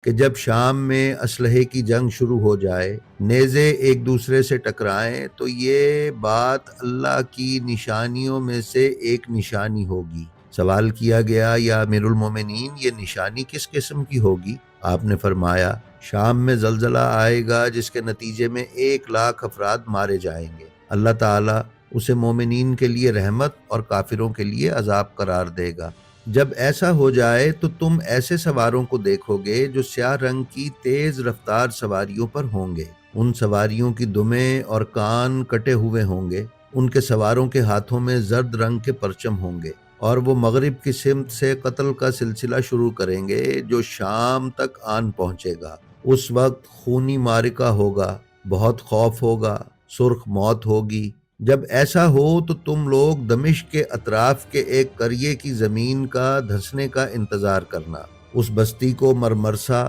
کہ جب شام میں اسلحے کی جنگ شروع ہو جائے، نیزے ایک دوسرے سے ٹکرائیں، تو یہ بات اللہ کی نشانیوں میں سے ایک نشانی ہوگی۔ سوال کیا گیا، یا امیر المومنین، یہ نشانی کس قسم کی ہوگی؟ آپ نے فرمایا، شام میں زلزلہ آئے گا جس کے نتیجے میں 1,00,000 افراد مارے جائیں گے۔ اللہ تعالیٰ اسے مومنین کے لیے رحمت اور کافروں کے لیے عذاب قرار دے گا۔ جب ایسا ہو جائے تو تم ایسے سواروں کو دیکھو گے جو سیاہ رنگ کی تیز رفتار سواریوں پر ہوں گے۔ ان سواریوں کی دمیں اور کان کٹے ہوئے ہوں گے۔ ان کے سواروں کے ہاتھوں میں زرد رنگ کے پرچم ہوں گے، اور وہ مغرب کی سمت سے قتل کا سلسلہ شروع کریں گے جو شام تک آن پہنچے گا۔ اس وقت خونی معرکہ ہوگا، بہت خوف ہوگا، سرخ موت ہوگی۔ جب ایسا ہو تو تم لوگ دمشق کے اطراف کے ایک قریے کی زمین کا دھنسنے کا انتظار کرنا۔ اس بستی کو مرمرسا